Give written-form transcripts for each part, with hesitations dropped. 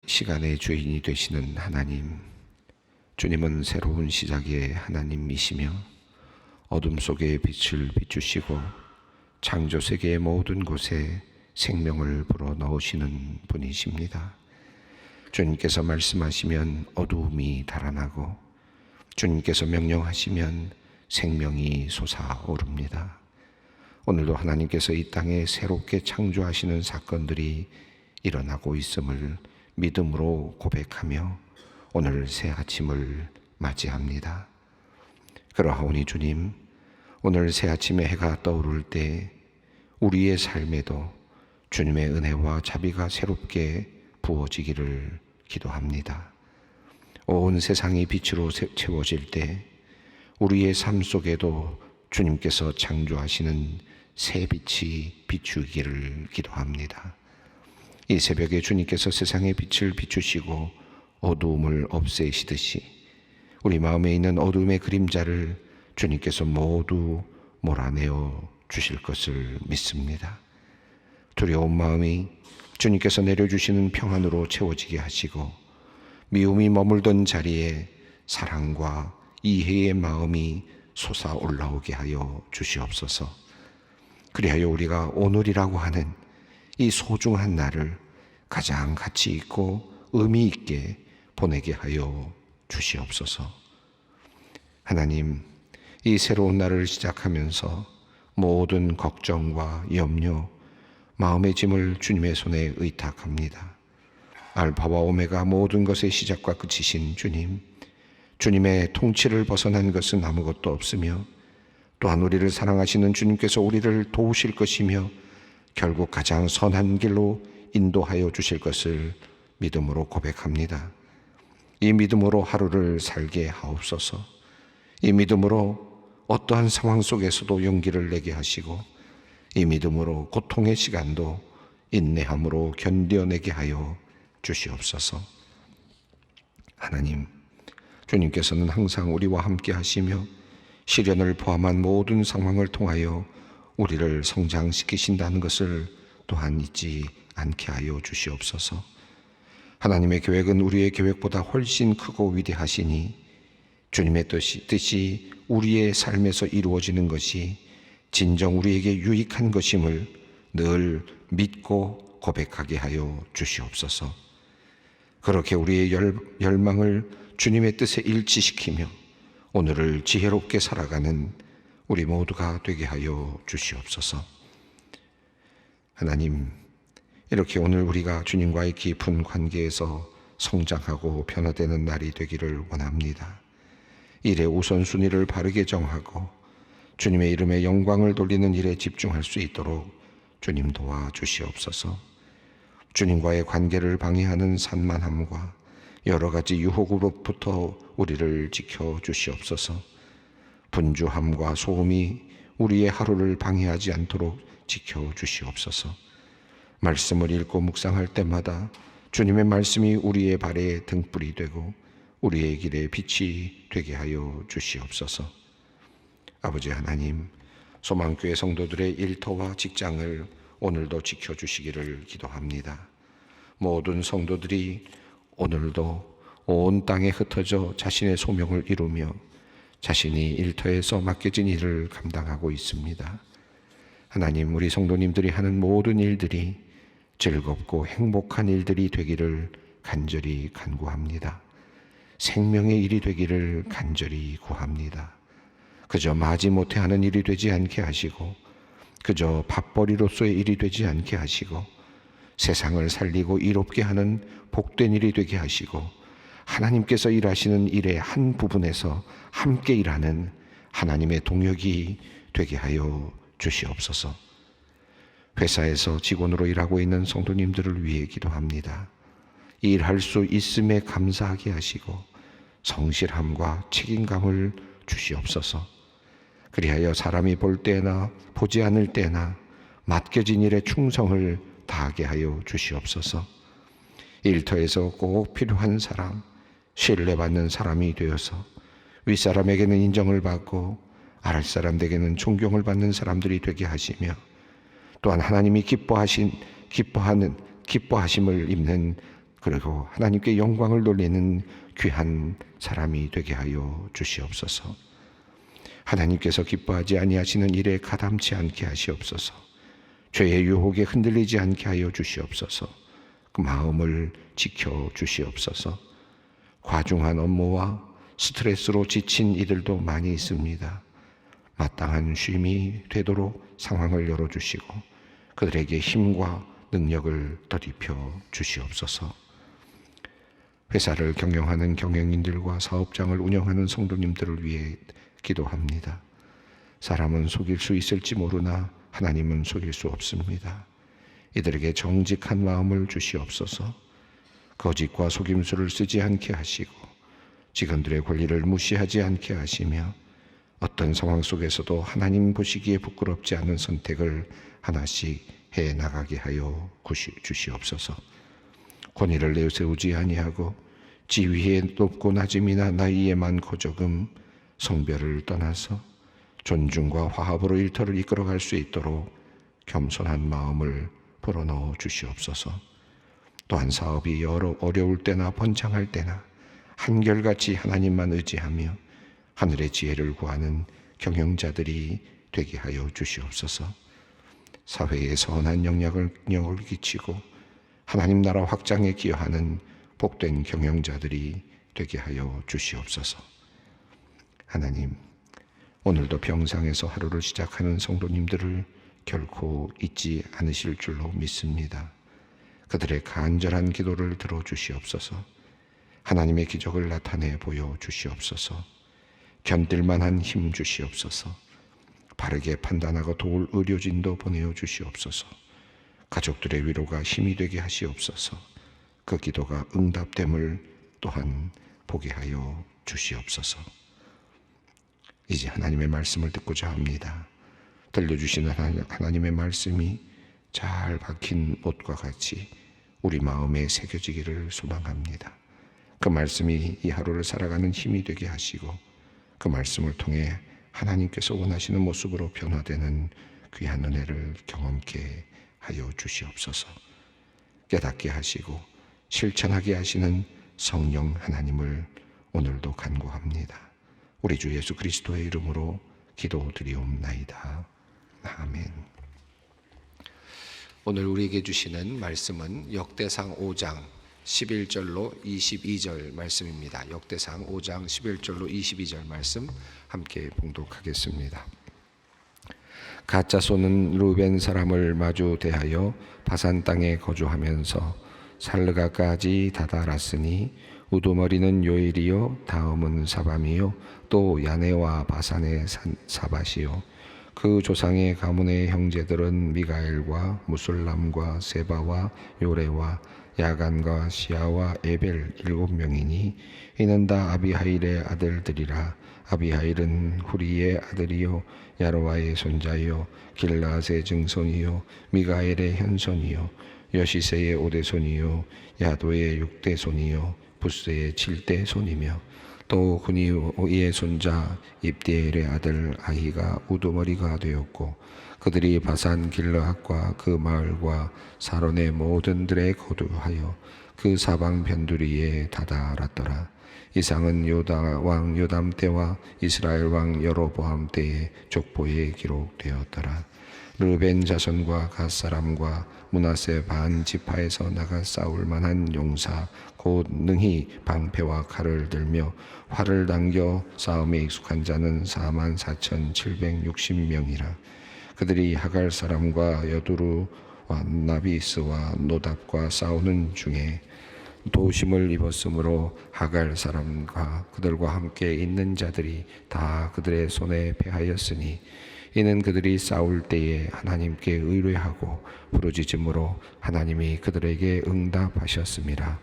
시간의 주인이 되시는 하나님, 주님은 새로운 시작의 하나님이시며 어둠 속에 빛을 비추시고 창조 세계의 모든 곳에 생명을 불어넣으시는 분이십니다. 주님께서 말씀하시면 어두움이 달아나고 주님께서 명령하시면 생명이 솟아오릅니다. 오늘도 하나님께서 이 땅에 새롭게 창조하시는 사건들이 일어나고 있음을 믿음으로 고백하며 오늘 새 아침을 맞이합니다. 그러하오니 주님, 오늘 새 아침에 해가 떠오를 때 우리의 삶에도 주님의 은혜와 자비가 새롭게 부어지기를 기도합니다. 온 세상이 빛으로 채워질 때 우리의 삶 속에도 주님께서 창조하시는 새 빛이 비추기를 기도합니다. 이 새벽에 주님께서 세상의 빛을 비추시고 어두움을 없애시듯이 우리 마음에 있는 어둠의 그림자를 주님께서 모두 몰아내어 주실 것을 믿습니다. 두려운 마음이 주님께서 내려주시는 평안으로 채워지게 하시고 미움이 머물던 자리에 사랑과 이해의 마음이 솟아 올라오게 하여 주시옵소서. 그리하여 우리가 오늘이라고 하는 이 소중한 날을 가장 가치 있고 의미 있게 보내게 하여 주시옵소서. 하나님, 이 새로운 날을 시작하면서 모든 걱정과 염려, 마음의 짐을 주님의 손에 의탁합니다. 알파와 오메가 모든 것의 시작과 끝이신 주님, 주님의 통치를 벗어난 것은 아무것도 없으며 또한 우리를 사랑하시는 주님께서 우리를 도우실 것이며 결국 가장 선한 길로 인도하여 주실 것을 믿음으로 고백합니다. 이 믿음으로 하루를 살게 하옵소서. 이 믿음으로 어떠한 상황 속에서도 용기를 내게 하시고 이 믿음으로 고통의 시간도 인내함으로 견뎌내게 하여 주시옵소서. 하나님, 주님께서는 항상 우리와 함께 하시며 시련을 포함한 모든 상황을 통하여 우리를 성장시키신다는 것을 또한 잊지 않게 하여 주시옵소서. 하나님의 계획은 우리의 계획보다 훨씬 크고 위대하시니 주님의 뜻이 우리의 삶에서 이루어지는 것이 진정 우리에게 유익한 것임을 늘 믿고 고백하게 하여 주시옵소서. 그렇게 우리의 열망을 주님의 뜻에 일치시키며 오늘을 지혜롭게 살아가는 우리 모두가 되게 하여 주시옵소서. 하나님, 이렇게 오늘 우리가 주님과의 깊은 관계에서 성장하고 변화되는 날이 되기를 원합니다. 일의 우선순위를 바르게 정하고 주님의 이름에 영광을 돌리는 일에 집중할 수 있도록 주님 도와주시옵소서. 주님과의 관계를 방해하는 산만함과 여러 가지 유혹으로부터 우리를 지켜주시옵소서. 분주함과 소음이 우리의 하루를 방해하지 않도록 지켜주시옵소서. 말씀을 읽고 묵상할 때마다 주님의 말씀이 우리의 발에 등불이 되고 우리의 길에 빛이 되게 하여 주시옵소서. 아버지 하나님, 소망교회 성도들의 일터와 직장을 오늘도 지켜주시기를 기도합니다. 모든 성도들이 오늘도 온 땅에 흩어져 자신의 소명을 이루며 자신이 일터에서 맡겨진 일을 감당하고 있습니다. 하나님, 우리 성도님들이 하는 모든 일들이 즐겁고 행복한 일들이 되기를 간절히 간구합니다. 생명의 일이 되기를 간절히 구합니다. 그저 마지못해 하는 일이 되지 않게 하시고 그저 밥벌이로서의 일이 되지 않게 하시고 세상을 살리고 이롭게 하는 복된 일이 되게 하시고 하나님께서 일하시는 일의 한 부분에서 함께 일하는 하나님의 동역이 되게 하여 주시옵소서. 회사에서 직원으로 일하고 있는 성도님들을 위해 기도합니다. 일할 수 있음에 감사하게 하시고 성실함과 책임감을 주시옵소서. 그리하여 사람이 볼 때나 보지 않을 때나 맡겨진 일에 충성을 다하게 하여 주시옵소서. 일터에서 꼭 필요한 사람, 신뢰받는 사람이 되어서 윗사람에게는 인정을 받고 아랫사람에게는 존경을 받는 사람들이 되게 하시며 또한 하나님이 기뻐하심을 입는 그리고 하나님께 영광을 돌리는 귀한 사람이 되게 하여 주시옵소서. 하나님께서 기뻐하지 아니하시는 일에 가담치 않게 하시옵소서. 죄의 유혹에 흔들리지 않게 하여 주시옵소서. 그 마음을 지켜 주시옵소서. 과중한 업무와 스트레스로 지친 이들도 많이 있습니다. 마땅한 쉼이 되도록 상황을 열어주시고 그들에게 힘과 능력을 더입혀 주시옵소서. 회사를 경영하는 경영인들과 사업장을 운영하는 성도님들을 위해 기도합니다. 사람은 속일 수 있을지 모르나 하나님은 속일 수 없습니다. 이들에게 정직한 마음을 주시옵소서. 거짓과 속임수를 쓰지 않게 하시고 직원들의 권리를 무시하지 않게 하시며 어떤 상황 속에서도 하나님 보시기에 부끄럽지 않은 선택을 하나씩 해 나가게 하여 주시옵소서. 권위를 내세우지 아니하고 지위에 높고 낮음이나 나이에만 고조금 성별을 떠나서 존중과 화합으로 일터를 이끌어갈 수 있도록 겸손한 마음을 불어넣어 주시옵소서. 또한 사업이 어려울 때나 번창할 때나 한결같이 하나님만 의지하며 하늘의 지혜를 구하는 경영자들이 되게 하여 주시옵소서. 사회에 선한 영향을 끼치고 하나님 나라 확장에 기여하는 복된 경영자들이 되게 하여 주시옵소서. 하나님, 오늘도 병상에서 하루를 시작하는 성도님들을 결코 잊지 않으실 줄로 믿습니다. 그들의 간절한 기도를 들어주시옵소서. 하나님의 기적을 나타내 보여 주시옵소서. 견딜 만한 힘 주시옵소서. 바르게 판단하고 도울 의료진도 보내어 주시옵소서. 가족들의 위로가 힘이 되게 하시옵소서. 그 기도가 응답됨을 또한 보게 하여 주시옵소서. 이제 하나님의 말씀을 듣고자 합니다. 들려주시는 하나님의 말씀이 잘 박힌 못과 같이 우리 마음에 새겨지기를 소망합니다. 그 말씀이 이 하루를 살아가는 힘이 되게 하시고 그 말씀을 통해 하나님께서 원하시는 모습으로 변화되는 귀한 은혜를 경험케 하여 주시옵소서. 깨닫게 하시고 실천하게 하시는 성령 하나님을 오늘도 간구합니다. 우리 주 예수 그리스도의 이름으로 기도드리옵나이다. 아멘. 오늘 우리에게 주시는 말씀은 역대상 5장 11절로 22절 말씀입니다. 역대상 5장 11절로 22절 말씀 함께 봉독하겠습니다. 갓자손은 루벤 사람을 마주 대하여 바산 땅에 거주하면서 살르가까지 다다랐으니 우두머리는 요일이요 다음은 사밤이요 또 야네와 바산의 사밧이요 그 조상의 가문의 형제들은 미가엘과 무술람과 세바와 요레와 야간과 시아와 에벨 7명이니 이는 다 아비하일의 아들들이라. 아비하일은 후리의 아들이요 야로와의 손자요 길라앗의 증손이요 미가엘의 현손이요 여시세의 5대손이요 야도의 6대손이요 부스의 7대손이며 또 그니의 손자 입디엘의 아들 아히가 우두머리가 되었고 그들이 바산 길르앗과 그 마을과 사론의 모든 들에 거주하여 그 사방 변두리에 다다랐더라. 이상은 요다 왕 요담 때와 이스라엘 왕 여로보암 때의 족보에 기록되었더라. 르벤 자손과 갓 사람과 므낫세 반 지파에서 나가 싸울 만한 용사 곧 능히 방패와 칼을 들며 활을 당겨 싸움에 익숙한 자는 44,760명이라. 그들이 하갈 사람과 여두루와 나비스와 노답과 싸우는 중에 도심을 입었으므로 하갈 사람과 그들과 함께 있는 자들이 다 그들의 손에 패하였으니 이는 그들이 싸울 때에 하나님께 의뢰하고 부르짖음으로 하나님이 그들에게 응답하셨습니다.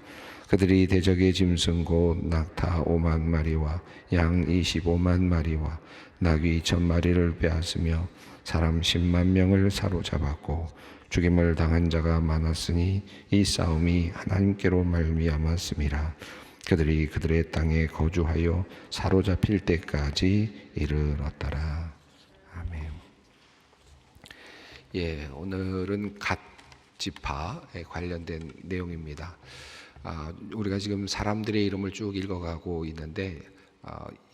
그들이 대적의 짐승 곧 낙타 5만 마리와 양 25만 마리와 나귀 1,000마리를 빼앗으며 사람 10만 명을 사로잡았고 죽임을 당한 자가 많았으니 이 싸움이 하나님께로 말미암았음이라. 그들이 그들의 땅에 거주하여 사로잡힐 때까지 이르렀더라. 아멘. 오늘은 갓 지파에 관련된 내용입니다. 우리가 지금 사람들의 이름을 쭉 읽어가고 있는데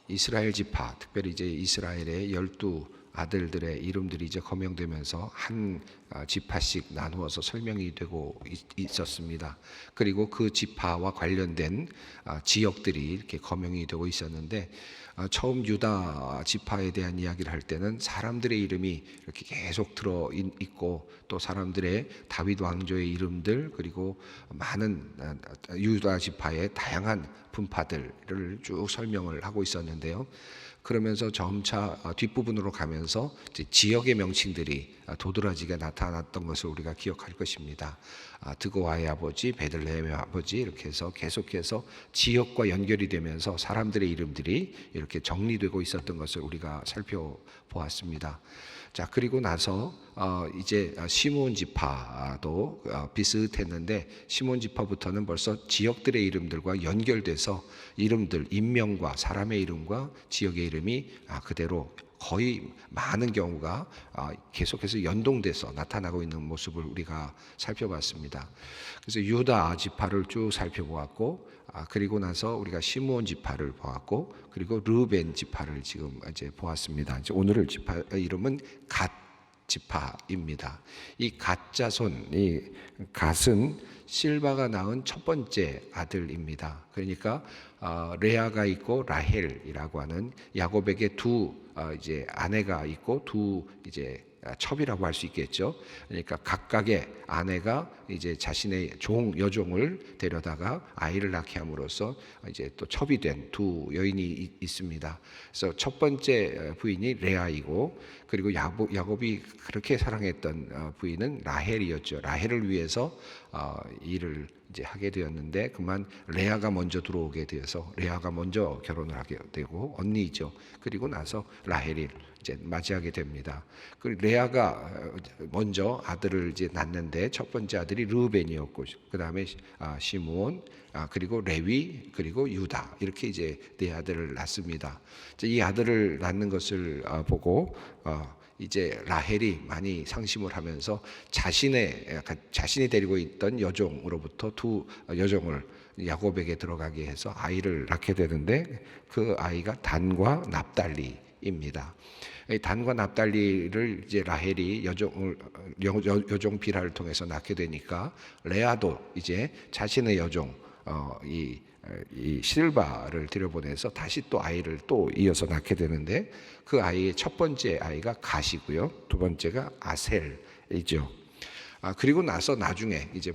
이스라엘 지파, 특별히 이제 이스라엘의 12 아들들의 이름들이 이제 거명되면서 한 지파씩 나누어서 설명이 되고 있었습니다. 그리고 그 지파와 관련된 지역들이 이렇게 거명이 되고 있었는데, 처음 유다 지파에 대한 이야기를 할 때는 사람들의 이름이 이렇게 계속 들어 있고, 또 사람들의 다윗 왕조의 이름들, 그리고 많은 유다 지파의 다양한 분파들을 쭉 설명을 하고 있었는데요. 그러면서 점차 뒷부분으로 가면서 이제 지역의 명칭들이 도드라지게 나타났던 것을 우리가 기억할 것입니다. 드고아의 아버지, 베들레헴의 아버지, 이렇게 해서 계속해서 지역과 연결이 되면서 사람들의 이름들이 이렇게 정리되고 있었던 것을 우리가 살펴보았습니다. 자, 그리고 나서 이제 시므온 지파도 비슷했는데, 시므온 지파부터는 벌써 지역들의 이름들과 연결돼서 이름들, 인명과 사람의 이름과 지역의 이름이 그대로 거의 많은 경우가 계속해서 연동돼서 나타나고 있는 모습을 우리가 살펴봤습니다. 그래서 유다 지파를 쭉 살펴보았고, 그리고 나서 우리가 시므온 지파를 보았고, 그리고 르벤 지파를 지금 이제 보았습니다. 이제 오늘 지파 이름은 갓 지파입니다. 이 갓 자손, 이 갓은 실바가 낳은 첫 번째 아들입니다. 그러니까 레아가 있고 라헬이라고 하는 야곱에게 두 이제 아내가 있고 두 이제 첩이라고 할 수 있겠죠. 그러니까 각각의 아내가 이제 자신의 여종을 데려다가 아이를 낳게 함으로써 이제 또 첩이 된 두 여인이 있습니다. 그래서 첫 번째 부인이 레아이고, 그리고 야곱이 그렇게 사랑했던 부인은 라헬이었죠. 라헬을 위해서 일을 이제 하게 되었는데, 그만 레아가 먼저 들어오게 되어서 레아가 먼저 결혼을 하게 되고, 언니죠. 그리고 나서 라헬이 이제 맞이하게 됩니다. 그 레아가 먼저 아들을 이제 낳는데, 첫 번째 아들이 르벤이었고, 그 다음에 시므온, 그리고 레위, 그리고 유다, 이렇게 이제 네 아들을 낳습니다. 이 아들을 낳는 것을 보고 이제 라헬이 많이 상심을 하면서 자신이 데리고 있던 여종으로부터 두 여종을 야곱에게 들어가게 해서 아이를 낳게 되는데, 그 아이가 단과 납달리입니다. 단과 납달리를 이제 라헬이 여종 비라를 통해서 낳게 되니까, 레아도 이제 자신의 여종 이 실바를 들여보내서 다시 또 아이를 또 이어서 낳게 되는데, 그 아이의 첫 번째 아이가 갓이고요, 두 번째가 아셀이죠. 그리고 나서 나중에 이제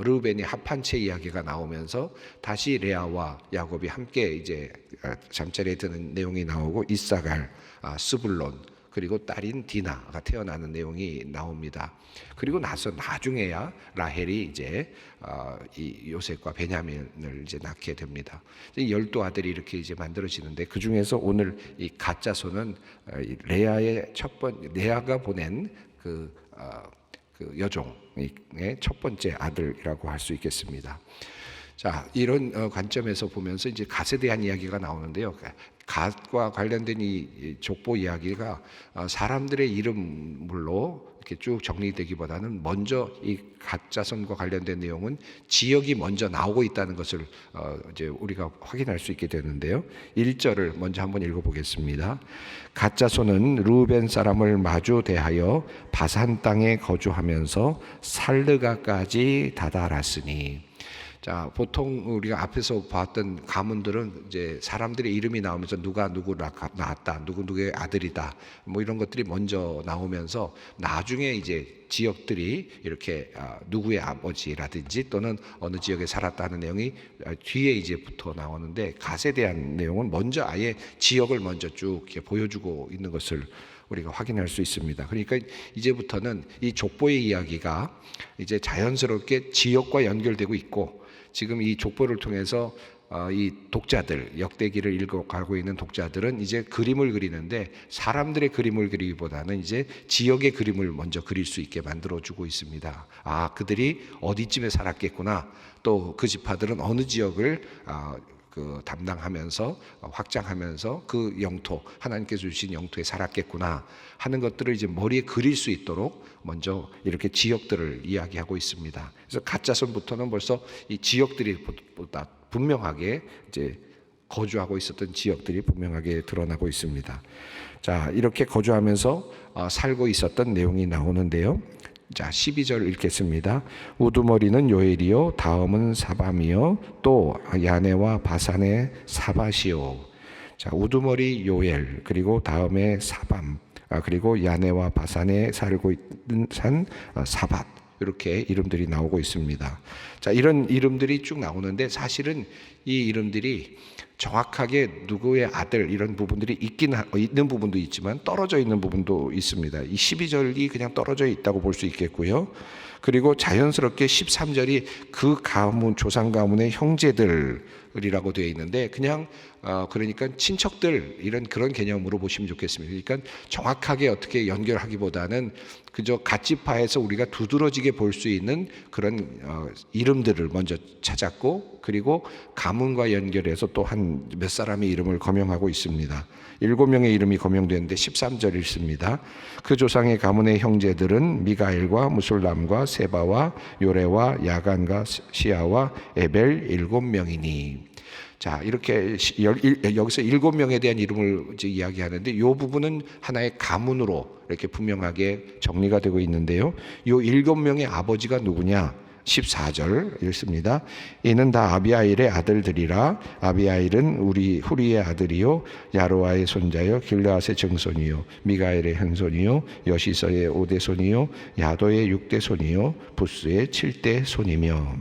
르벤이 합한 채 이야기가 나오면서 다시 레아와 야곱이 함께 이제 잠자리에 드는 내용이 나오고, 이사갈, 스불론, 그리고 딸인 디나가 태어나는 내용이 나옵니다. 그리고 나서 나중에야 라헬이 이제 이 요셉과 베냐민을 이제 낳게 됩니다. 12아들이 이렇게 이제 만들어지는데, 그 중에서 오늘 이 갓자손은 레아의 레아가 보낸 그 여종의 첫 번째 아들이라고 할 수 있겠습니다. 자, 이런 관점에서 보면서 이제 갓에 대한 이야기가 나오는데요. 갓과 관련된 이 족보 이야기가 사람들의 이름물로 이렇게 쭉 정리되기보다는, 먼저 이 갓 자손과 관련된 내용은 지역이 먼저 나오고 있다는 것을 이제 우리가 확인할 수 있게 되는데요. 1절을 먼저 한번 읽어보겠습니다. 갓 자손은 르벤 사람을 마주 대하여 바산 땅에 거주하면서 살르가까지 다다랐으니. 자, 보통 우리가 앞에서 봤던 가문들은 이제 사람들의 이름이 나오면서 누가 누구 낳았다, 누구의 아들이다, 뭐 이런 것들이 먼저 나오면서, 나중에 이제 지역들이 이렇게 누구의 아버지라든지 또는 어느 지역에 살았다는 내용이 뒤에 이제 붙어 나오는데, 갓에 대한 내용은 먼저 아예 지역을 먼저 쭉 이렇게 보여주고 있는 것을 우리가 확인할 수 있습니다. 그러니까 이제부터는 이 족보의 이야기가 이제 자연스럽게 지역과 연결되고 있고, 지금 이 족보를 통해서 이 독자들, 역대기를 읽어가고 있는 독자들은 이제 그림을 그리는데, 사람들의 그림을 그리기보다는 이제 지역의 그림을 먼저 그릴 수 있게 만들어주고 있습니다. 그들이 어디쯤에 살았겠구나, 또 그 지파들은 어느 지역을 그 담당하면서 확장하면서 그 영토, 하나님께서 주신 영토에 살았겠구나 하는 것들을 이제 머리에 그릴 수 있도록 먼저 이렇게 지역들을 이야기하고 있습니다. 그래서 갓자손부터는 벌써 이 지역들이 보다 분명하게 이제 거주하고 있었던 지역들이 분명하게 드러나고 있습니다. 자, 이렇게 거주하면서 살고 있었던 내용이 나오는데요. 자, 12절 읽겠습니다. 우두머리는 요엘이요, 다음은 사밤이요, 또 야네와 바산의 사밧이요. 자, 우두머리 요엘, 그리고 다음에 사밤, 그리고 야네와 바산에 살고 있는 산 사밧, 이렇게 이름들이 나오고 있습니다. 자, 이런 이름들이 쭉 나오는데 사실은 이 이름들이 정확하게 누구의 아들 이런 부분들이 있는 부분도 있지만 떨어져 있는 부분도 있습니다. 이 12절이 그냥 떨어져 있다고 볼 수 있겠고요. 그리고 자연스럽게 13절이 그 가문, 조상 가문의 형제들이라고 되어 있는데 그냥 그러니까 친척들 이런 그런 개념으로 보시면 좋겠습니다. 그러니까 정확하게 어떻게 연결하기보다는 그저 갓지파에서 우리가 두드러지게 볼 수 있는 그런 이름들을 먼저 찾았고, 그리고 가문과 연결해서 또 한 몇 사람의 이름을 거명하고 있습니다. 7명의 이름이 거명되는데 13절 읽습니다. 그 조상의 가문의 형제들은 미가엘과 무술람과 세바와 요레와 야간과 시아와 에벨 7명이니. 자, 이렇게 여기서 7명에 대한 이름을 이제 이야기하는데 이 부분은 하나의 가문으로 이렇게 분명하게 정리가 되고 있는데요. 이 7명의 아버지가 누구냐? 14절 읽습니다. 이는 다 아비아일의 아들들이라. 아비아일은 후리의 아들이요, 야로아의 손자요, 길르앗의 증손이요, 미가엘의 현손이요, 여시서의 5대 손이요, 야도의 6대 손이요, 부스의 7대 손이며.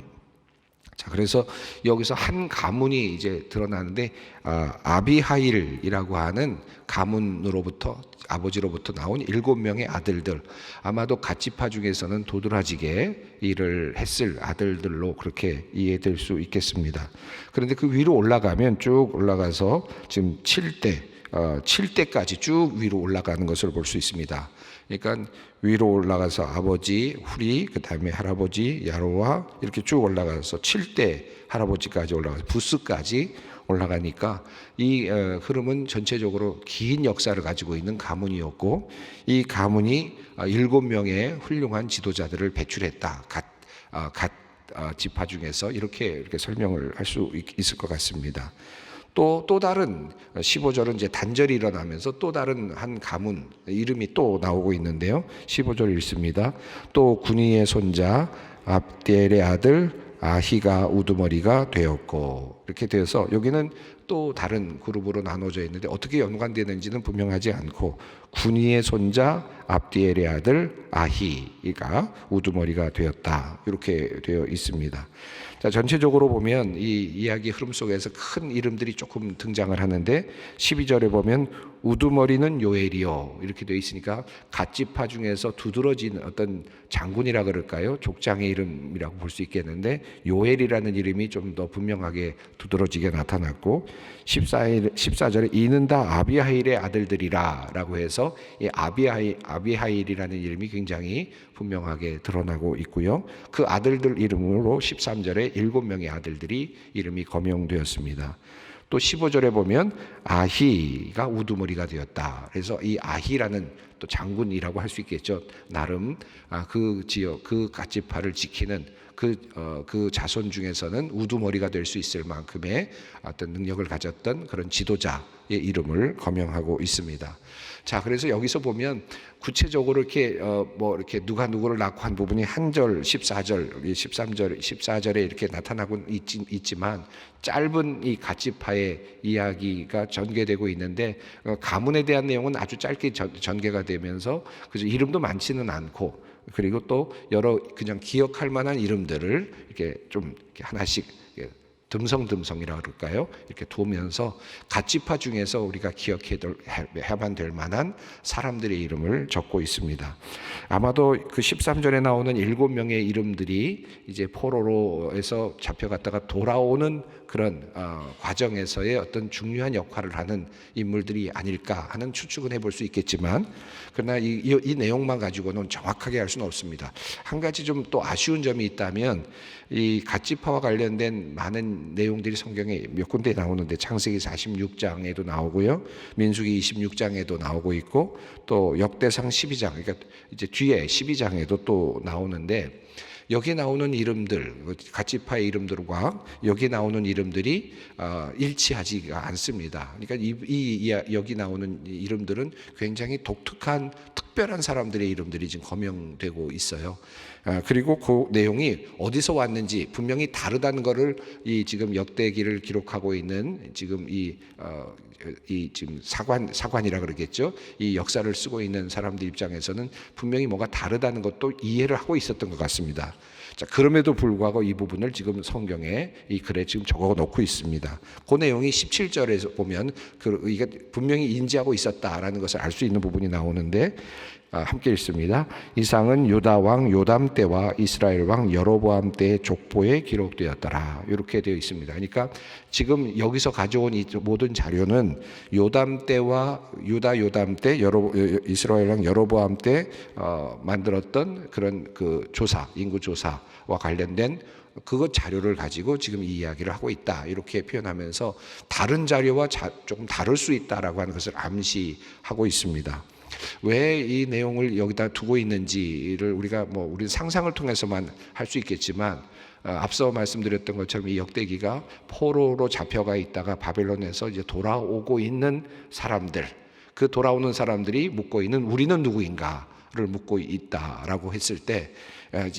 자, 그래서 여기서 한 가문이 이제 드러나는데 아비하일이라고 하는 가문으로부터 아버지로부터 나온 7명의 아들들, 아마도 갓지파 중에서는 도드라지게 일을 했을 아들들로 그렇게 이해될 수 있겠습니다. 그런데 그 위로 올라가면 쭉 올라가서 지금 7대까지 쭉 위로 올라가는 것을 볼 수 있습니다. 그러니까 위로 올라가서 아버지 후리, 그 다음에 할아버지 야로와 이렇게 쭉 올라가서 7대 할아버지까지 올라가서 부스까지 올라가니까 이 흐름은 전체적으로 긴 역사를 가지고 있는 가문이었고, 이 가문이 7명의 훌륭한 지도자들을 배출했다. 갓 지파 중에서 이렇게 설명을 할 수 있을 것 같습니다. 또 다른 15절은 이제 단절이 일어나면서 또 다른 한 가문 이름이 또 나오고 있는데요. 15절 읽습니다. 또 군이의 손자 압디엘의 아들 아히가 우두머리가 되었고, 이렇게 되어서 여기는 또 다른 그룹으로 나눠져 있는데 어떻게 연관되는지는 분명하지 않고, 군이의 손자 압디엘의 아들 아히가 우두머리가 되었다, 이렇게 되어 있습니다. 자, 전체적으로 보면 이 이야기 흐름 속에서 큰 이름들이 조금 등장을 하는데 12절에 보면 우두머리는 요엘이요 이렇게 되어 있으니까 갓지파 중에서 두드러진 어떤 장군이라 그럴까요? 족장의 이름이라고 볼 수 있겠는데 요엘이라는 이름이 좀 더 분명하게 두드러지게 나타났고, 14절에 이는 다 아비하일의 아들들이라 라고 해서 이 아비하일이라는 이름이 굉장히 분명하게 드러나고 있고요. 그 아들들 이름으로 13절에 7명의 아들들이 이름이 거명되었습니다. 또 15절에 보면 아히가 우두머리가 되었다. 그래서 이 아히라는 또 장군이라고 할 수 있겠죠. 나름 그 지역, 그 갓지파를 지키는 그 자손 중에서는 우두머리가 될 수 있을 만큼의 어떤 능력을 가졌던 그런 지도자의 이름을 거명하고 있습니다. 자, 그래서 여기서 보면 구체적으로 이렇게 이렇게 누가 누구를 낳고 한 부분이 한 절 14절, 13절, 14절에 이렇게 나타나고 있지만 짧은 이 갓지파의 이야기가 전개되고 있는데 가문에 대한 내용은 아주 짧게 전개가 되면서 그래서 이름도 많지는 않고, 그리고 또 여러 그냥 기억할 만한 이름들을 이렇게 좀 이렇게 하나씩 듬성듬성이라고 그럴까요? 이렇게 두면서 갓지파 중에서 우리가 기억해야만 될 만한 사람들의 이름을 적고 있습니다. 아마도 그 13절에 나오는 7명의 이름들이 이제 포로로에서 잡혀갔다가 돌아오는 그런 과정에서의 어떤 중요한 역할을 하는 인물들이 아닐까 하는 추측은 해볼 수 있겠지만, 그러나 이 내용만 가지고는 정확하게 할 수는 없습니다. 한 가지 좀 또 아쉬운 점이 있다면 이 갓지파와 관련된 많은 있는 내용들이 성경에 몇 군데 나오는데 창세기 46장에도 나오고요, 민수기 26장에도 나오고 있고, 또 역대상 12장, 그러니까 이제 뒤에 12장에도 또 나오는데, 여기 나오는 이름들, 갓지파의 이름들과 여기 나오는 이름들이 일치하지가 않습니다. 그러니까 여기 나오는 이름들은 굉장히 독특한 특별한 사람들의 이름들이 지금 거명되고 있어요. 그리고 그 내용이 어디서 왔는지 분명히 다르다는 것을 이 지금 역대기를 기록하고 있는 지금 이 지금 사관이라 그러겠죠. 이 역사를 쓰고 있는 사람들 입장에서는 분명히 뭔가 다르다는 것도 이해를 하고 있었던 것 같습니다. 자, 그럼에도 불구하고 이 부분을 지금 성경에 이 글에 지금 적어 놓고 있습니다. 그 내용이 17절에서 보면 이게 분명히 인지하고 있었다라는 것을 알 수 있는 부분이 나오는데, 함께 읽습니다. 이상은 유다 왕 요담 때와 이스라엘 왕 여로보암 때의 족보에 기록되었더라. 이렇게 되어 있습니다. 그러니까 지금 여기서 가져온 이 모든 자료는 요담 때와 유다 요담 때, 이스라엘 왕 여로보암 때 만들었던 그런 그 조사, 인구 조사와 관련된 그것 자료를 가지고 지금 이 이야기를 하고 있다, 이렇게 표현하면서 다른 자료와 조금 다를 수 있다라고 하는 것을 암시하고 있습니다. 왜 이 내용을 여기다 두고 있는지를 우리가 우리 상상을 통해서만 할 수 있겠지만, 앞서 말씀드렸던 것처럼 이 역대기가 포로로 잡혀가 있다가 바벨론에서 이제 돌아오고 있는 사람들, 그 돌아오는 사람들이 묻고 있는 우리는 누구인가를 묻고 있다라고 했을 때,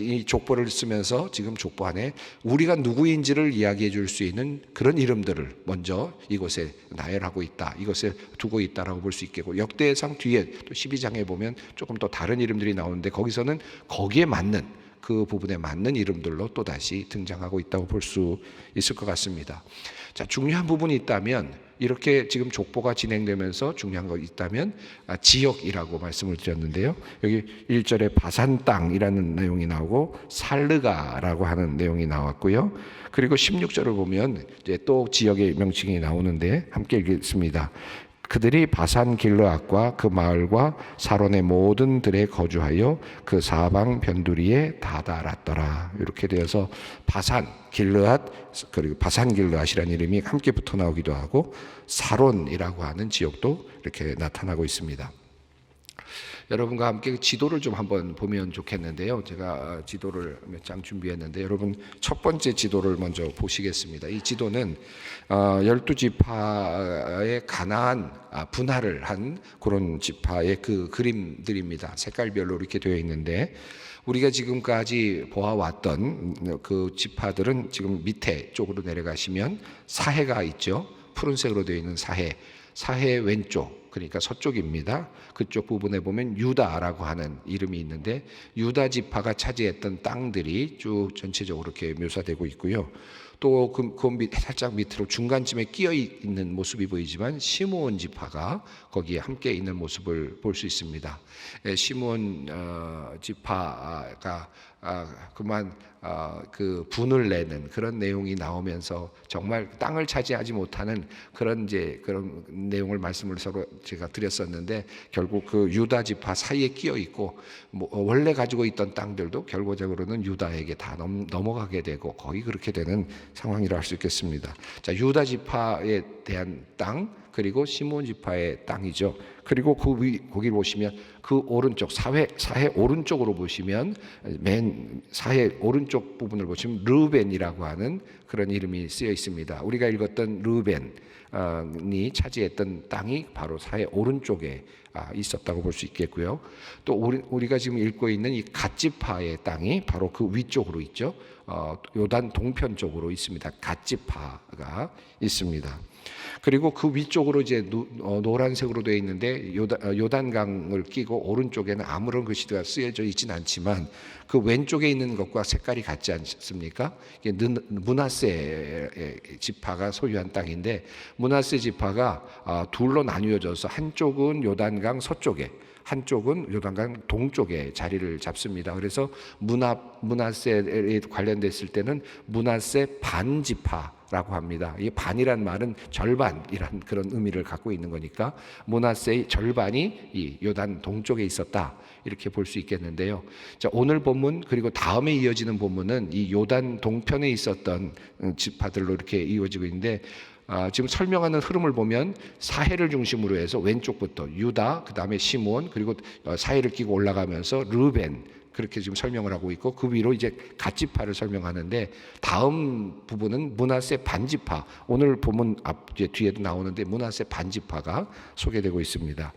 이 족보를 쓰면서 지금 족보 안에 우리가 누구인지를 이야기해 줄 수 있는 그런 이름들을 먼저 이곳에 나열하고 있다, 이것에 두고 있다라고 볼 수 있겠고, 역대상 뒤에 또 12장에 보면 조금 또 다른 이름들이 나오는데, 거기서는 거기에 맞는, 그 부분에 맞는 이름들로 또다시 등장하고 있다고 볼 수 있을 것 같습니다. 자, 중요한 부분이 있다면, 이렇게 지금 족보가 진행되면서 중요한 거 있다면 지역이라고 말씀을 드렸는데요. 여기 1절에 바산 땅이라는 내용이 나오고 살르가라고 하는 내용이 나왔고요. 그리고 16절을 보면 이제 또 지역의 명칭이 나오는데, 함께 읽겠습니다. 그들이 바산 길르앗과 그 마을과 사론의 모든 들에 거주하여 그 사방 변두리에 다다랐더라. 이렇게 되어서 바산 길르앗, 그리고 바산 길르앗이라는 이름이 함께 붙어 나오기도 하고, 사론이라고 하는 지역도 이렇게 나타나고 있습니다. 여러분과 함께 지도를 좀 한번 보면 좋겠는데요. 제가 지도를 몇 장 준비했는데, 여러분 첫 번째 지도를 먼저 보시겠습니다. 이 지도는 12지파의 가나안 분할을 한 그런 지파의 그 그림들입니다. 색깔별로 이렇게 되어 있는데, 우리가 지금까지 보아왔던 그 지파들은 지금 밑에 쪽으로 내려가시면 사해가 있죠. 푸른색으로 되어 있는 사해 왼쪽, 그러니까 서쪽입니다. 그쪽 부분에 보면 유다라고 하는 이름이 있는데, 유다 지파가 차지했던 땅들이 쭉 전체적으로 이렇게 묘사되고 있고요. 또 그 살짝 밑으로 중간쯤에 끼어 있는 모습이 보이지만 시므온 지파가 거기에 함께 있는 모습을 볼 수 있습니다. 시므온 지파가 그만 그 분을 내는 그런 내용이 나오면서 정말 땅을 차지하지 못하는 그런 내용을 말씀을 서로 제가 드렸었는데, 결국 그 유다 지파 사이에 끼어 있고, 원래 가지고 있던 땅들도 결과적으로는 유다에게 다 넘어가게 되고, 거의 그렇게 되는 상황이라 할 수 있겠습니다. 자, 유다 지파에 대한 땅, 그리고 시므온 지파의 땅이죠. 그리고 거기 보시면 그 오른쪽 사해 오른쪽으로 보시면, 맨 사해 오른쪽 부분을 보시면 르우벤이라고 하는 그런 이름이 쓰여 있습니다. 우리가 읽었던 르우벤이 차지했던 땅이 바로 사해 오른쪽에 있었다고 볼 수 있겠고요. 또 우리가 지금 읽고 있는 이 갓지파의 땅이 바로 그 위쪽으로 있죠. 요단 동편 쪽으로 있습니다. 갓지파가 있습니다. 그리고 그 위쪽으로 이제 노란색으로 되어 있는데, 요단강을 끼고 오른쪽에는 아무런 글씨가 쓰여져 있지는 않지만 그 왼쪽에 있는 것과 색깔이 같지 않습니까? 이게 므낫세 지파가 소유한 땅인데, 므낫세 지파가 둘로 나뉘어져서 한쪽은 요단강 서쪽에, 한쪽은 요단강 동쪽에 자리를 잡습니다. 그래서 므낫세에 관련됐을 때는 므낫세 반지파라고 합니다. 이 반이란 말은 절반이란 그런 의미를 갖고 있는 거니까 므낫세의 절반이 이 요단 동쪽에 있었다, 이렇게 볼 수 있겠는데요. 자, 오늘 본문 그리고 다음에 이어지는 본문은 이 요단 동편에 있었던 지파들로 이렇게 이어지고 있는데, 지금 설명하는 흐름을 보면 사해를 중심으로 해서 왼쪽부터 유다, 그 다음에 시므온, 그리고 사해를 끼고 올라가면서 르벤, 그렇게 지금 설명을 하고 있고, 그 위로 이제 갓지파를 설명하는데, 다음 부분은 므낫세 반지파, 오늘 보면 이제 뒤에도 나오는데 므낫세 반지파가 소개되고 있습니다.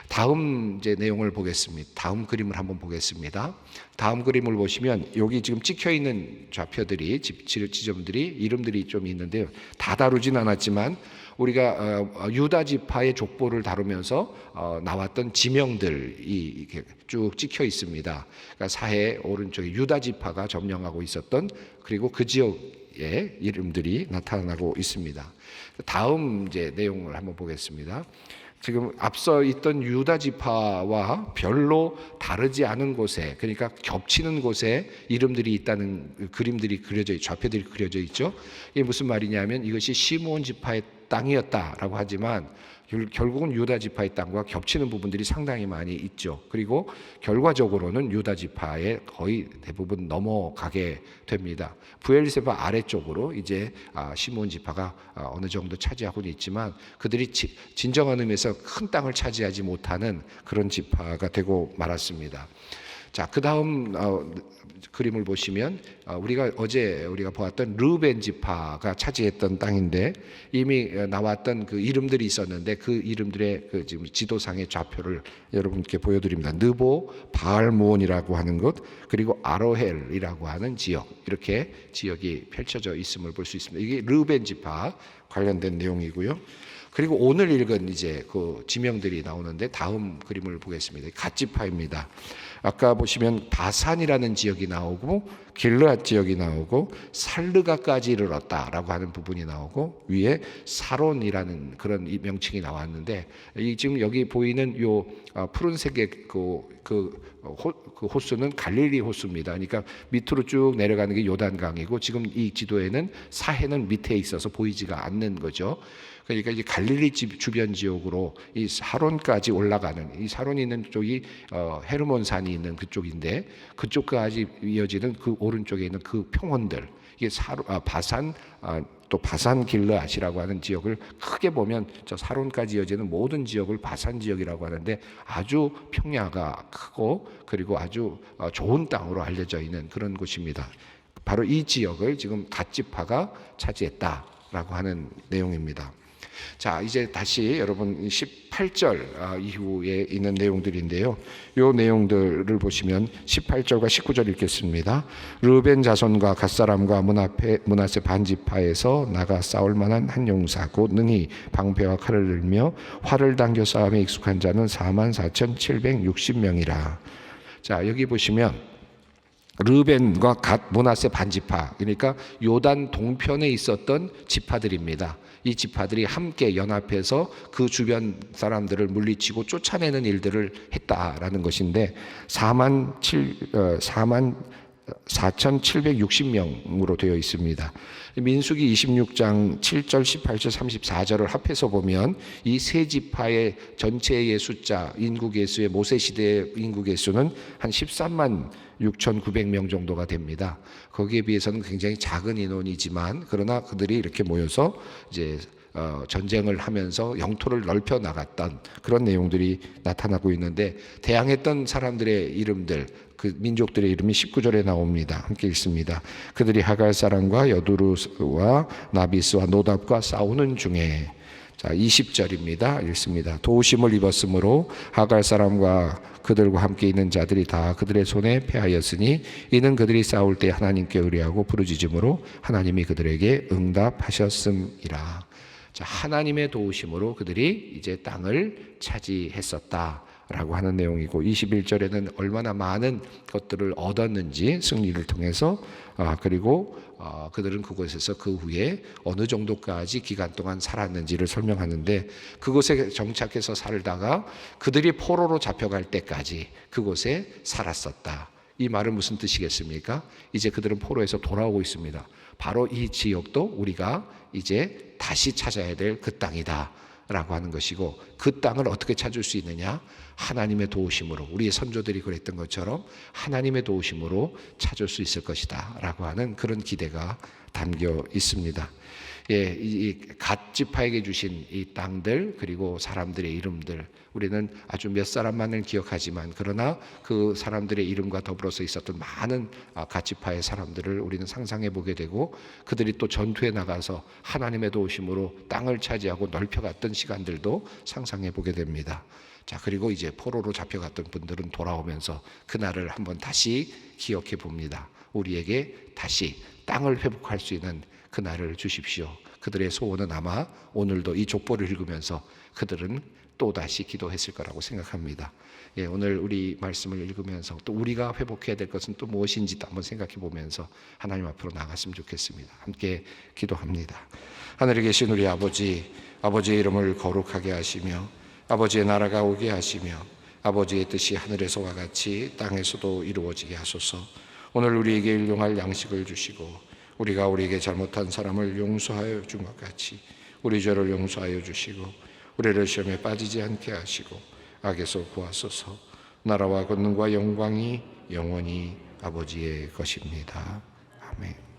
다음 이제 내용을 보겠습니다. 다음 그림을 한번 보겠습니다. 다음 그림을 보시면 여기 지금 찍혀 있는 좌표들이, 지점들이, 이름들이 좀 있는데요. 다 다루진 않았지만 우리가 유다 지파의 족보를 다루면서 나왔던 지명들이 이렇게 쭉 찍혀 있습니다. 그러니까 사해 오른쪽에 유다 지파가 점령하고 있었던, 그리고 그 지역의 이름들이 나타나고 있습니다. 다음 이제 내용을 한번 보겠습니다. 지금 앞서 있던 유다 지파와 별로 다르지 않은 곳에, 그러니까 겹치는 곳에 이름들이 있다는 그림들이 그려져, 좌표들이 그려져 있죠. 이게 무슨 말이냐면 이것이 시므온 지파의 땅이었다라고 하지만 결국은 유다 지파의 땅과 겹치는 부분들이 상당히 많이 있죠. 그리고 결과적으로는 유다 지파에 거의 대부분 넘어가게 됩니다. 브엘세바 아래쪽으로 이제 시므온 지파가 어느 정도 차지하고는 있지만, 그들이 진정한 의미에서 큰 땅을 차지하지 못하는 그런 지파가 되고 말았습니다. 자, 그 다음 그림을 보시면 어제 우리가 보았던 르벤 지파가 차지했던 땅인데, 이미 나왔던 그 이름들이 있었는데 그 이름들의 그 지금 지도상의 좌표를 여러분께 보여드립니다. 느보 바알므온이라고 하는 곳, 그리고 아로헬이라고 하는 지역, 이렇게 지역이 펼쳐져 있음을 볼 수 있습니다. 이게 르벤 지파 관련된 내용이고요. 그리고 오늘 읽은 이제 그 지명들이 나오는데, 다음 그림을 보겠습니다. 갓지파입니다. 아까 보시면 바산이라는 지역이 나오고 길르앗 지역이 나오고 살르가까지 이르렀다라고 하는 부분이 나오고, 위에 사론이라는 그런 명칭이 나왔는데, 이 지금 여기 보이는 요 푸른색의 그 호수는 갈릴리 호수입니다. 그러니까 밑으로 쭉 내려가는 게 요단강이고, 지금 이 지도에는 사해는 밑에 있어서 보이지가 않는 거죠. 그러니까 이제 갈릴리 주변 지역으로 이 사론까지 올라가는, 이 사론이 있는 쪽이 헤르몬산이 있는 그쪽인데, 그쪽까지 이어지는 그 오른쪽에 있는 그 평원들, 이게 바산, 또 바산 길르앗이라고 하는 지역을 크게 보면 저 사론까지 이어지는 모든 지역을 바산 지역이라고 하는데, 아주 평야가 크고 그리고 아주 좋은 땅으로 알려져 있는 그런 곳입니다. 바로 이 지역을 지금 갓지파가 차지했다라고 하는 내용입니다. 자, 이제 다시 여러분 18절 이후에 있는 내용들인데요. 이 내용들을 보시면 18절과 19절 읽겠습니다. 르벤 자손과 갓사람과 므낫세 반지파에서 나가 싸울 만한 한 용사 곧 능히 방패와 칼을 들며 활을 당겨 싸움에 익숙한 자는 44,760명이라. 자, 여기 보시면 르벤과 갓 므낫세 반지파, 그러니까 요단 동편에 있었던 지파들입니다. 이 지파들이 함께 연합해서 그 주변 사람들을 물리치고 쫓아내는 일들을 했다라는 것인데, 44,760명으로 되어 있습니다. 민수기 26장 7절, 18절, 34절을 합해서 보면 이 세 지파의 전체의 숫자, 인구 개수의 모세 시대의 인구 개수는 한 13만 6,900명 정도가 됩니다. 거기에 비해서는 굉장히 작은 인원이지만, 그러나 그들이 이렇게 모여서 이제 전쟁을 하면서 영토를 넓혀 나갔던 그런 내용들이 나타나고 있는데, 대항했던 사람들의 이름들, 그 민족들의 이름이 19절에 나옵니다. 함께 읽습니다. 그들이 하갈 사람과 여두루와 나비스와 노답과 싸우는 중에, 자, 20절입니다. 읽습니다. 도우심을 입었으므로 하갈 사람과 그들과 함께 있는 자들이 다 그들의 손에 패하였으니, 이는 그들이 싸울 때 하나님께 의뢰하고 부르짖음으로 하나님이 그들에게 응답하셨음이라. 자, 하나님의 도우심으로 그들이 이제 땅을 차지했었다 라고 하는 내용이고, 21절에는 얼마나 많은 것들을 얻었는지 승리를 통해서, 그리고 그들은 그곳에서 그 후에 어느 정도까지 기간 동안 살았는지를 설명하는데, 그곳에 정착해서 살다가 그들이 포로로 잡혀갈 때까지 그곳에 살았었다. 이 말은 무슨 뜻이겠습니까? 이제 그들은 포로에서 돌아오고 있습니다. 바로 이 지역도 우리가 이제 다시 찾아야 될 그 땅이다 라고 하는 것이고, 그 땅을 어떻게 찾을 수 있느냐? 하나님의 도우심으로, 우리의 선조들이 그랬던 것처럼 하나님의 도우심으로 찾을 수 있을 것이다 라고 하는 그런 기대가 담겨 있습니다. 예, 이 갓 지파에게 주신 이 땅들, 그리고 사람들의 이름들, 우리는 아주 몇 사람만을 기억하지만, 그러나 그 사람들의 이름과 더불어서 있었던 많은 갓 지파의 사람들을 우리는 상상해 보게 되고, 그들이 또 전투에 나가서 하나님의 도우심으로 땅을 차지하고 넓혀갔던 시간들도 상상해 보게 됩니다. 자, 그리고 이제 포로로 잡혀갔던 분들은 돌아오면서 그날을 한번 다시 기억해 봅니다. 우리에게 다시 땅을 회복할 수 있는 그날을 주십시오. 그들의 소원은 아마 오늘도 이 족보를 읽으면서 그들은 또다시 기도했을 거라고 생각합니다. 예, 오늘 우리 말씀을 읽으면서 또 우리가 회복해야 될 것은 또 무엇인지도 한번 생각해 보면서 하나님 앞으로 나갔으면 좋겠습니다. 함께 기도합니다. 하늘에 계신 우리 아버지, 아버지의 이름을 거룩하게 하시며 아버지의 나라가 오게 하시며 아버지의 뜻이 하늘에서와 같이 땅에서도 이루어지게 하소서. 오늘 우리에게 일용할 양식을 주시고 우리가 우리에게 잘못한 사람을 용서하여 준 것 같이 우리 죄를 용서하여 주시고 우리를 시험에 빠지지 않게 하시고 악에서 구하소서. 나라와 권능과 영광이 영원히 아버지의 것입니다. 아멘.